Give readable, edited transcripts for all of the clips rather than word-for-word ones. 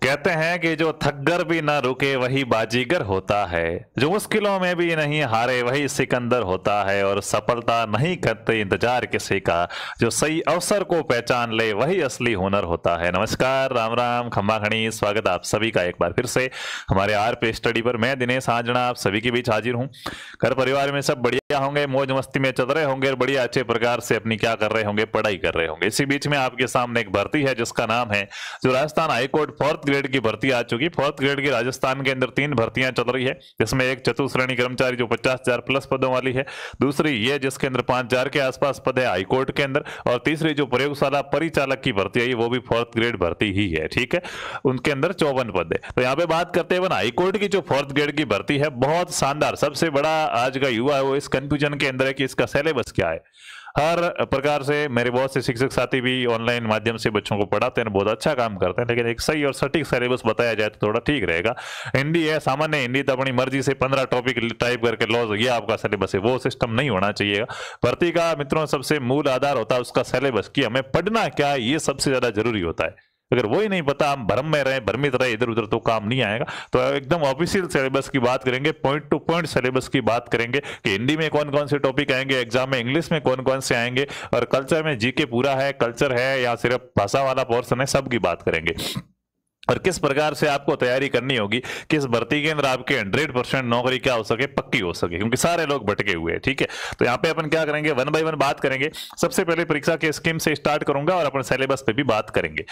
कहते हैं कि जो थककर भी ना रुके वही बाजीगर होता है, जो मुश्किलों में भी नहीं हारे वही सिकंदर होता है, और सफलता नहीं करते इंतजार किसी का, जो सही अवसर को पहचान ले वही असली हुनर होता है। नमस्कार, राम राम, खम्मा खड़ी, स्वागत आप सभी का एक बार फिर से हमारे आरपी स्टडी पर। मैं दिनेश आंजना आप सभी के बीच हाजिर हूँ। घर परिवार में सब बढ़िया होंगे, मौज मस्ती में चल रहे होंगे और बढ़िया अच्छे प्रकार से अपनी क्या कर रहे होंगे, पढ़ाई कर रहे होंगे। इसी बीच में आपके सामने एक भर्ती है जिसका नाम है, जो राजस्थान हाईकोर्ट 4th ग्रेड की भर्ती आ चुकी। 4th ग्रेड की राजस्थान के अंदर 3 भर्तियां चल रही है, जिसमें एक चतुश्रेणी कर्मचारी जो 50,000 प्लस पदों वाली है, दूसरी ये जिसके अंदर 5,000 के आसपास पद है हाईकोर्ट के अंदर, और तीसरी जो प्रयोगशाला परिचालक की भर्ती है वो भी 4th ग्रेड भर्ती ही है। ठीक है, उनके अंदर 54 पद है। तो यहाँ पे बात करते हैं हाईकोर्ट की जो 4th ग्रेड की भर्ती है, बहुत शानदार। सबसे बड़ा आज का युवा है वो इस कंफ्यूजन के अंदर है कि इसका सिलेबस क्या है। हर प्रकार से मेरे बहुत से शिक्षक साथी भी ऑनलाइन माध्यम से बच्चों को पढ़ाते हैं, बहुत अच्छा काम करते हैं, लेकिन एक सही और सटीक सिलेबस बताया जाए तो थोड़ा ठीक रहेगा। हिंदी है, सामान्य हिंदी तो अपनी मर्जी से 15 टॉपिक टाइप करके लो, ये आपका सिलेबस है, वो सिस्टम नहीं होना चाहिए। भर्ती का मित्रों सबसे मूल आधार होता है उसका सिलेबस, कि हमें पढ़ना क्या है, ये सबसे ज्यादा जरूरी होता है। अगर वही नहीं पता, हम भ्रम में रहे, भ्रमित रहे इधर उधर, तो काम नहीं आएगा। तो एकदम ऑफिशियल सिलेबस की बात करेंगे, पॉइंट टू पॉइंट सिलेबस की बात करेंगे कि हिंदी में कौन कौन से टॉपिक आएंगे एग्जाम में, इंग्लिश में कौन कौन से आएंगे, और कल्चर में जीके पूरा है, कल्चर है या सिर्फ भाषा वाला पोर्शन है, सब की बात करेंगे। और किस प्रकार से आपको तैयारी करनी होगी, किस भर्ती के अंदर आपके 100% नौकरी क्या हो सके, पक्की हो सके, क्योंकि सारे लोग भटके हुए हैं। ठीक है, तो यहाँ पे अपन क्या करेंगे, 1 बाय 1 बात करेंगे। सबसे पहले परीक्षा के स्कीम से स्टार्ट करूंगा और अपन सिलेबस पे भी बात करेंगे।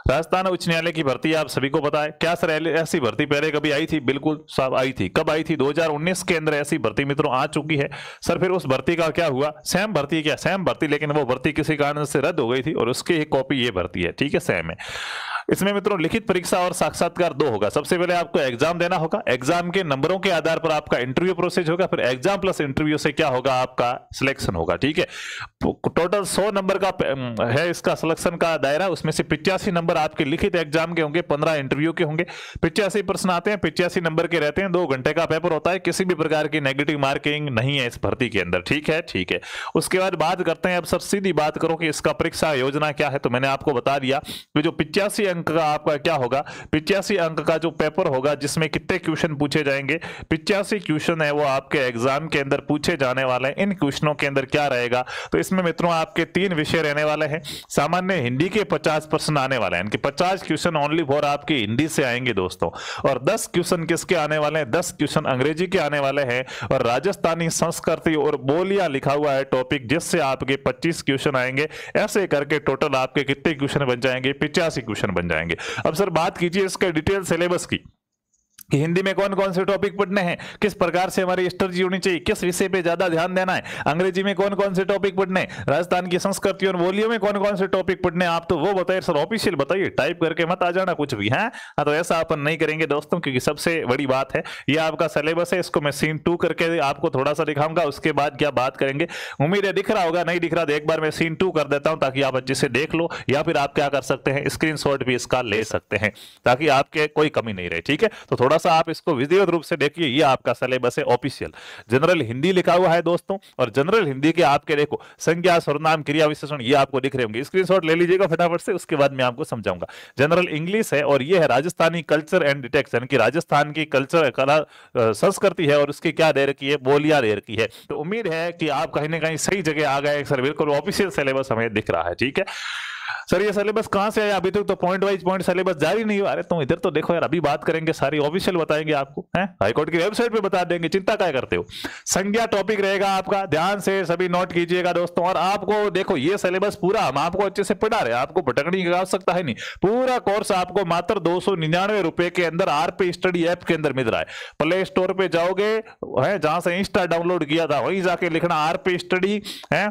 राजस्थान उच्च न्यायालय की भर्ती आप सभी को पता है। क्या सर ऐसी भर्ती पहले कभी आई थी? बिल्कुल साहब आई थी। कब आई थी? 2019 के अंदर ऐसी भर्ती मित्रों आ चुकी है। सर फिर उस भर्ती का क्या हुआ? सेम भर्ती, क्या सेम भर्ती, लेकिन वो भर्ती किसी कारण से रद्द हो गई थी और उसकी एक कॉपी ये भर्ती है। ठीक है, सेम है। इसमें मित्रों लिखित परीक्षा और साक्षात्कार 2 होगा। सबसे पहले आपको एग्जाम देना होगा, एग्जाम के नंबरों के आधार पर आपका इंटरव्यू प्रोसेस होगा, फिर एग्जाम प्लस इंटरव्यू से क्या होगा, आपका सिलेक्शन होगा। ठीक है, टोटल 100 नंबर का है इसका सिलेक्शन का दायरा, उसमें से 85 नंबर आपके लिखित एग्जाम के होंगे, 15 इंटरव्यू के होंगे। 85 प्रश्न आते हैं, 85 नंबर के रहते हैं, 2 घंटे का पेपर होता है, किसी भी प्रकार की नेगेटिव मार्किंग नहीं है इस भर्ती के अंदर। ठीक है, ठीक है। उसके बाद बात करते हैं, अब सर सीधी बात करो कि इसका परीक्षा योजना क्या है। तो मैंने आपको बता दिया कि जो 85 अंक का आपका क्या होगा, 85 अंक का जो पेपर होगा, जिसमें कितने क्वेश्चन पूछे जाएंगे, 85 क्वेश्चन है वो आपके एग्जाम के अंदर पूछे जाने वाले हैं। इन क्वेश्चनों के अंदर क्या रहेगा, तो इसमें मित्रों आपके 3 विषय रहने वाले हैं। सामान्य हिंदी के 50 प्रश्न आने वाले हैं, 50 क्वेश्चन ओनली फॉर आपकी हिंदी से आएंगे दोस्तों, और 10 क्वेश्चन किसके आने वाले हैं, 10 क्वेश्चन अंग्रेजी के आने वाले हैं, और राजस्थानी संस्कृति और बोलियां लिखा हुआ है टॉपिक, जिससे आपके 25 क्वेश्चन आएंगे। ऐसे करके टोटल आपके कितने क्वेश्चन बन जाएंगे, 85 क्वेश्चन बन जाएंगे। अब सर बात कीजिए इसके डिटेल सिलेबस की, कि हिंदी में कौन कौन से टॉपिक पढ़ने हैं, किस प्रकार से हमारी स्ट्रेटजी होनी चाहिए, किस विषय पे ज्यादा ध्यान देना है, अंग्रेजी में कौन कौन से टॉपिक पढ़ने हैं, राजस्थान की संस्कृति और बोलियों में कौन कौन से टॉपिक पढ़ने हैं, आप तो वो बताइए सर, ऑफिशियल बताइए, टाइप करके मत आ जाना कुछ भी। है तो ऐसा अपन नहीं करेंगे दोस्तों, क्योंकि सबसे बड़ी बात है ये आपका सिलेबस है। इसको मैं सीन 2 करके आपको थोड़ा सा दिखाऊंगा, उसके बाद क्या बात करेंगे। उम्मीद है दिख रहा होगा, नहीं दिख रहा तो एक बार मैं सीन 2 कर देता हूं, ताकि आप अच्छे से देख लो, या फिर आप क्या कर सकते हैं, स्क्रीनशॉट भी इसका ले सकते हैं, ताकि आपके कोई कमी नहीं रहे। ठीक है, तो थोड़ा सा आप इसको विधिवत रूप से देखिए। ये आपका सिलेबस है ऑफिशियल, जनरल हिंदी लिखा हुआ है दोस्तों, और जनरल हिंदी के आपके देखो संज्ञा, सर्वनाम, क्रिया विशेषण, ये आपको दिख रहे होंगे। स्क्रीनशॉट ले लीजिएगा फटाफट से, उसके बाद मैं आपको समझाऊंगा। जनरल इंग्लिश है, और ये है राजस्थानी कल्चर एंड डिटेक्शन, यानी कि राजस्थान की कल्चर, कला, संस्कृति है, और उसकी क्या दे रखी है, बोलियां दे रखी है। तो उम्मीद है कि आप कहीं ना कहीं सही जगह आ गए सर, बिल्कुल ऑफिशियल सिलेबस हमें दिख रहा है। ठीक है सर, ये सिलेबस कहां से आया? अभी तक तो पॉइंट वाइज पॉइंट सिलेबस जारी नहीं हुआ। अरे तुम इधर तो देखो यार, अभी बात करेंगे, सारी ऑफिशियल बताएंगे आपको, हैं हाईकोर्ट की वेबसाइट पे बता देंगे, चिंता क्या करते हो। संज्ञा टॉपिक रहेगा आपका, ध्यान से सभी नोट कीजिएगा दोस्तों। और आपको देखो ये सिलेबस पूरा हम आपको अच्छे से पढ़ा रहे हैं, आपको भटकने की आवश्यकता है नहीं। पूरा कोर्स आपको मात्र 299 रुपए के अंदर आरपी स्टडी ऐप के अंदर मिल रहा है। प्ले स्टोर पे जाओगे, है जहां से इंस्टा डाउनलोड किया था, वहीं जाके लिखना आरपी स्टडी, है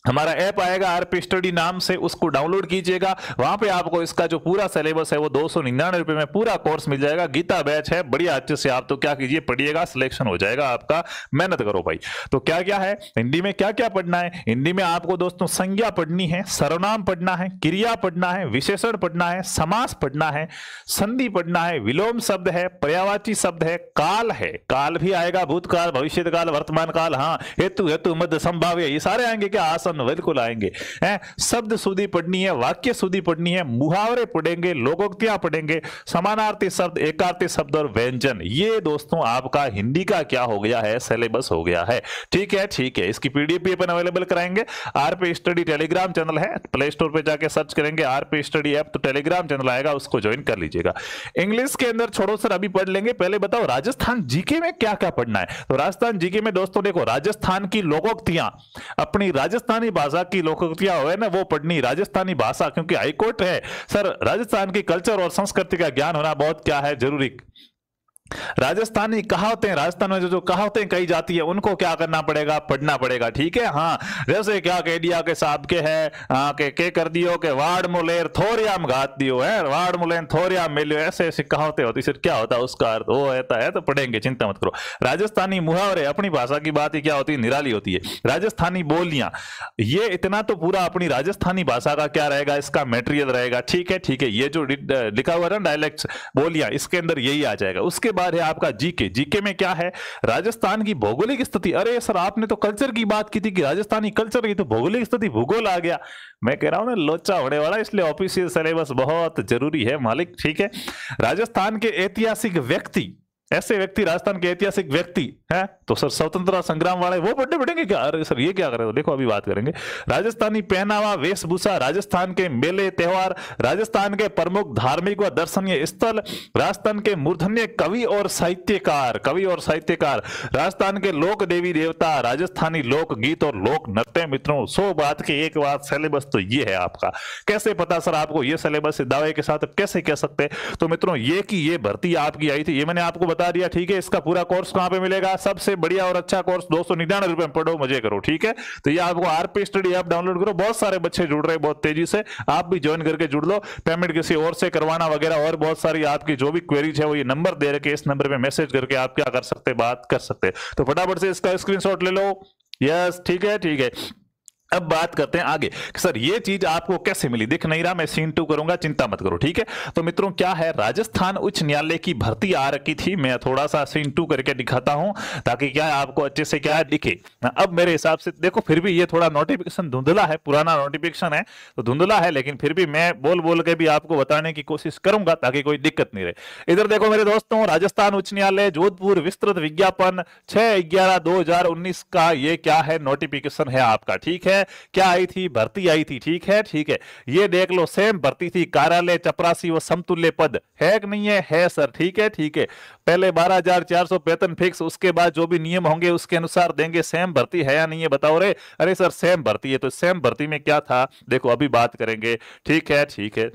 हमारा ऐप आएगा आरपी स्टडी नाम से, उसको डाउनलोड कीजिएगा। वहां पे आपको इसका जो पूरा सिलेबस है वो 299 रुपए में पूरा कोर्स मिल जाएगा। गीता बैच है, बढ़िया अच्छे से आप तो क्या कीजिए, पढ़िएगा, सिलेक्शन हो जाएगा आपका। मेहनत करो भाई। तो क्या क्या है हिंदी में, क्या क्या पढ़ना है हिंदी में आपको दोस्तों? संज्ञा पढ़नी है, सर्वनाम पढ़ना है, क्रिया पढ़ना है, विशेषण पढ़ना है, समास पढ़ना है, संधि पढ़ना है, विलोम शब्द है, पर्यायवाची शब्द है, काल है, काल भी आएगा, भूतकाल, भविष्यकाल, वर्तमान काल, हाँ हेतु, हेतु, मध्य, संभाव्य, ये सारे आएंगे क्या? आसन, परिवर्तन बिल्कुल आएंगे। शब्द शुद्धि पढ़नी है, वाक्य शुद्धि पढ़नी है, मुहावरे पढ़ेंगे, लोकोक्तियां पढ़ेंगे, समानार्थी शब्द, एकार्थी शब्द और व्यंजन। ये दोस्तों आपका हिंदी का क्या हो गया है, सिलेबस हो गया है। ठीक है, ठीक है। इसकी पीडीएफ भी अपन अवेलेबल कराएंगे। आरपी स्टडी टेलीग्राम चैनल है, प्ले स्टोर पे जाके सर्च करेंगे आरपी स्टडी ऐप, तो टेलीग्राम चैनल आएगा, उसको ज्वाइन कर लीजिएगा। इंग्लिश के अंदर छोड़ो सर, अभी पढ़ लेंगे। पहले बताओ राजस्थान जीके में क्या क्या पढ़ना है। तो राजस्थान जीके में दोस्तों देखो, राजस्थान की लोकोक्तियां, अपनी राजस्थानी भाषा की लोकोक्तियां हो ना, वो पढ़नी। राजस्थानी भाषा, क्योंकि हाईकोर्ट है सर, राजस्थान की कल्चर और संस्कृति का ज्ञान होना बहुत क्या है, जरूरी। राजस्थानी कहावतें, राजस्थान में जो कहावतें कही जाती है उनको क्या करना पड़ेगा, पढ़ना पड़ेगा। ठीक है, हाँ। जैसे क्या कह दिया के साहब के है, हाँ के कर दियो के वाड़ मुलेर थोरियाम घात दियो है, वाड़ मुलेर थोरियाम मिलियो, ऐसे ऐसी कहावतें होती। फिर क्या होता है उसका अर्थ, वो रहता है, तो पढ़ेंगे, चिंता मत करो। राजस्थानी मुहावरे, अपनी भाषा की बात ही क्या होती है, निराली होती है। राजस्थानी बोलियां, ये इतना तो पूरा अपनी राजस्थानी भाषा का क्या रहेगा, इसका मेटेरियल रहेगा। ठीक है, ठीक है। ये जो लिखा हुआ है ना डायलेक्ट बोलियां, इसके अंदर यही आ जाएगा। उसके बाद है आपका जीके। जीके में क्या है, राजस्थान की भौगोलिक स्थिति। अरे सर आपने तो कल्चर की बात की थी कि राजस्थानी कल्चर की, तो भौगोलिक स्थिति, भूगोल आ गया। मैं कह रहा हूं ना लोचा होने वाला, इसलिए ऑफिशियल सिलेबस बहुत जरूरी है मालिक। ठीक है। राजस्थान के ऐतिहासिक व्यक्ति, ऐसे व्यक्ति, राजस्थान के ऐतिहासिक व्यक्ति हैं, तो सर स्वतंत्रता संग्राम वाले वो पढ़ने पड़ेंगे क्या। अरे सर ये क्या कर रहे हो, देखो अभी बात करेंगे। राजस्थानी पहनावा, वेशभूषा, राजस्थान के मेले त्योहार, राजस्थान के प्रमुख धार्मिक व दर्शनीय स्थल, राजस्थान के मूर्धन्य कवि और साहित्यकार, कवि और साहित्यकार, राजस्थान के लोक देवी देवता, राजस्थानी लोक गीत और लोक नृत्य। मित्रों 100 बात की एक बात, सिलेबस तो ये है आपका। कैसे पता सर आपको ये सिलेबस दावे के साथ कैसे कह सकते। तो मित्रों ये कि ये भर्ती आपकी आई थी, ये मैंने आपको बता दिया। ठीक है, इसका पूरा कोर्स कहां पे मिलेगा, सबसे बढ़िया और अच्छा कोर्स 299 रुपए में पढ़ो, मजे करो। ठीक है, तो ये आपको आरपी स्टडी ऐप डाउनलोड करो। बहुत सारे बच्चे जुड़ रहे हैं बहुत तेजी से, आप भी ज्वाइन करके जुड़ लो। पेमेंट किसी और से करवाना वगैरह और बहुत सारी आपकी जो भी क्वेरीज है वो ये नंबर दे रखे, इस नंबर पे मैसेज करके आप क्या कर सकते, बात कर सकते। तो फटाफट से इसका स्क्रीनशॉट ले लो। यस, ठीक है, ठीक है। अब बात करते हैं आगे, सर ये चीज आपको कैसे मिली। दिख नहीं रहा, मैं सीन 2 करूंगा, चिंता मत करो। ठीक है, तो मित्रों क्या है, राजस्थान उच्च न्यायालय की भर्ती आ रखी थी। मैं थोड़ा सा सीन 2 करके दिखाता हूं ताकि क्या है आपको अच्छे से क्या है दिखे। अब मेरे हिसाब से देखो, फिर भी ये थोड़ा नोटिफिकेशन धुंधला है, पुराना नोटिफिकेशन है तो धुंधला है, लेकिन फिर भी मैं बोल बोल के भी आपको बताने की कोशिश करूंगा ताकि कोई दिक्कत नहीं रहे। इधर देखो मेरे दोस्तों, राजस्थान उच्च न्यायालय जोधपुर विस्तृत विज्ञापन 6/11/2019 का ये क्या है, नोटिफिकेशन है आपका। ठीक है, क्या आई थी, भर्ती आई थी। ठीक है, ठीक है। ये देख लो, सेम भर्ती थी, कार्यालय चपरासी व समतुल्य पद है कि नहीं है, है सर। ठीक है, ठीक है। पहले 12,400 वेतन फिक्स, उसके बाद जो भी नियम होंगे उसके अनुसार देंगे। सेम भर्ती है या नहीं है बताओ रे। अरे सर सेम भर्ती है, तो सेम भर्ती में क्या था देखो अभी बात करेंगे। ठीक है, ठीक है।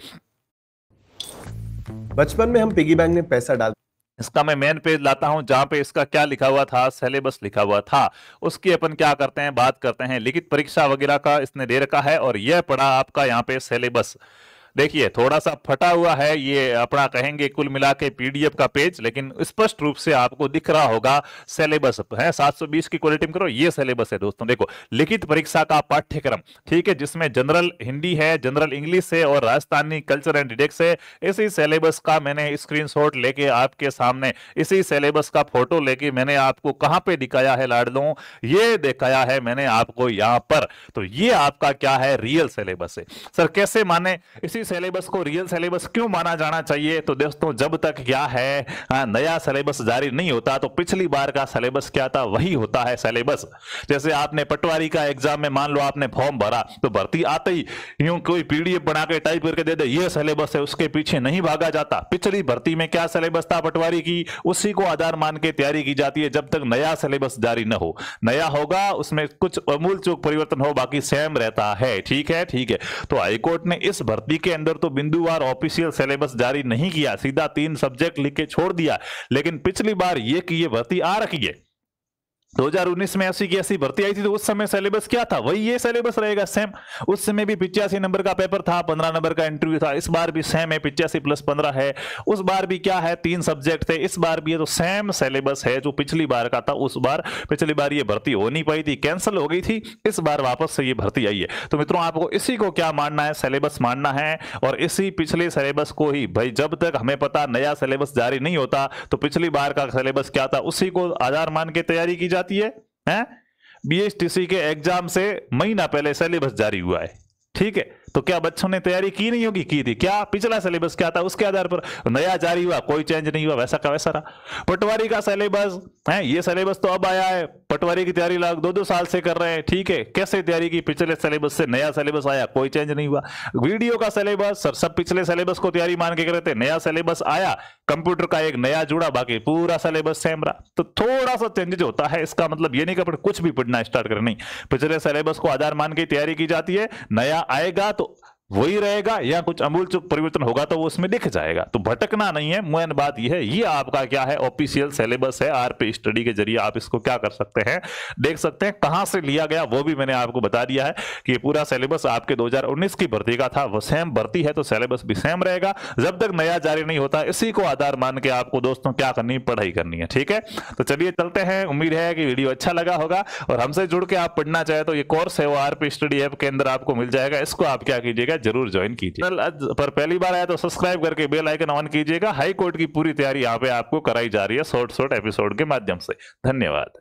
बचपन में हम पिगी बैंक में पैसा डाल, इसका मैं मेन पेज लाता हूं जहां पे इसका क्या लिखा हुआ था, सिलेबस लिखा हुआ था। उसकी अपन क्या करते हैं, बात करते हैं। लिखित परीक्षा वगैरह का इसने दे रखा है और यह पड़ा आपका यहाँ पे सिलेबस। देखिए थोड़ा सा फटा हुआ है ये अपना कहेंगे कुल मिला के पीडीएफ का पेज, लेकिन स्पष्ट रूप से आपको दिख रहा होगा सिलेबस है। 720 की क्वालिटी में करो, ये सिलेबस है दोस्तों। देखो लिखित परीक्षा का पाठ्यक्रम, ठीक है, जिसमें जनरल हिंदी है, जनरल इंग्लिश है और राजस्थानी कल्चर एंड डिटेक्स है। इसी सिलेबस का मैंने स्क्रीनशॉट लेके आपके सामने, इसी सिलेबस का फोटो लेके मैंने आपको कहां पे दिखाया है लाडलों, ये दिखाया है मैंने आपको यहां पर। तो ये आपका क्या है, रियल सिलेबस है। सर कैसे माने इसी सिलेबस को रियल सिलेबस क्यों माना जाना चाहिए? तो दोस्तों जब तक क्या है नया सिलेबस जारी नहीं होता तो पिछली बार का सिलेबस क्या था वही होता है सिलेबस। जैसे आपने पटवारी का एग्जाम में मान लो आपने फॉर्म भरा तो भर्ती आते ही यूं कोई पीडीएफ बना के टाइप करके दे दे ये सिलेबस है, उसके पीछे नहीं भागा जाता। पिछली भर्ती में क्या सिलेबस था पटवारी की, उसी को आधार मान के तैयारी की जाती है जब तक नया सिलेबस जारी न हो। नया होगा उसमें कुछ अमूल चूक परिवर्तन हो, बाकी सेम रहता है। ठीक है, ठीक है। तो हाईकोर्ट ने इस भर्ती के अंदर तो बिंदुवार ऑफिशियल सिलेबस जारी नहीं किया, सीधा 3 सब्जेक्ट लिख के छोड़ दिया। लेकिन पिछली बार ये कि ये भर्ती आ रखी है 2019 में ऐसी की ऐसी भर्ती आई थी तो उस समय सिलेबस क्या था, वही ये सिलेबस रहेगा सेम। उस समय भी 85 नंबर का पेपर था, 15 नंबर का इंटरव्यू था। इस बार भी सेम है, 85 + 15 है। उस बार भी क्या है 3 सब्जेक्ट थे, इस बार भी है। तो सेम सिलेबस है जो पिछली बार का था। उस बार पिछली बार ये भर्ती हो नहीं पाई थी, कैंसिल हो गई थी, इस बार वापस से ये भर्ती आई है। तो मित्रों आपको इसी को क्या मानना है, सिलेबस मानना है। और इसी पिछले सिलेबस को ही भाई जब तक हमें पता नया सिलेबस जारी नहीं होता तो पिछली बार का सिलेबस क्या था उसी को आधार मान के तैयारी की जाती है। बीएचटीसी के एग्जाम से महीना पहले सिलेबस जारी हुआ है, ठीक है। तो क्या बच्चों ने तैयारी की नहीं होगी? की थी। क्या पिछला सिलेबस क्या था उसके आधार पर नया जारी हुआ, कोई चेंज नहीं हुआ, वैसा का वैसा रहा। पटवारी का सिलेबस है, ये सिलेबस तो अब आया है, पटवारी की तैयारी लग 2-2 साल से कर रहे हैं, ठीक है। कैसे तैयारी की? पिछले सिलेबस से नया सिलेबस आया, कोई चेंज नहीं हुआ। वीडियो का सिलेबस सर सब पिछले सिलेबस को तैयारी मान के कर रहे थे, नया सिलेबस आया, कंप्यूटर का एक नया जुड़ा, बाकी पूरा सिलेबस सेम रहा। तो थोड़ा सा चेंजेज होता है, इसका मतलब ये नहीं कि कुछ भी पढ़ना स्टार्ट करें, नहीं। पिछले सिलेबस को आधार मान के तैयारी की जाती है, नया आएगा तो वही रहेगा या कुछ अमूलचूल परिवर्तन होगा तो वो उसमें दिख जाएगा। तो भटकना नहीं है, मेन बात ये है। ये आपका क्या है, ऑफिशियल सिलेबस है। आरपी स्टडी के जरिए आप इसको क्या कर सकते हैं, देख सकते हैं। कहां से लिया गया वो भी मैंने आपको बता दिया है कि ये पूरा सिलेबस आपके 2019 की भर्ती का था, वो सेम भर्ती है तो सिलेबस भी सेम रहेगा जब तक नया जारी नहीं होता। इसी को आधार मान के आपको दोस्तों क्या करनी, पढ़ाई करनी है, ठीक है। तो चलिए चलते हैं। उम्मीद है कि वीडियो अच्छा लगा होगा और हमसे जुड़ के आप पढ़ना चाहे तो ये कोर्स है वो आरपी स्टडी ऐप के अंदर आपको मिल जाएगा। इसको आप क्या कीजिएगा, जरूर ज्वाइन कीजिए। पर पहली बार आया तो सब्सक्राइब करके बेल आइकन ऑन कीजिएगा। हाई कोर्ट की पूरी तैयारी यहाँ पे आपको कराई जा रही है शॉर्ट एपिसोड के माध्यम से। धन्यवाद।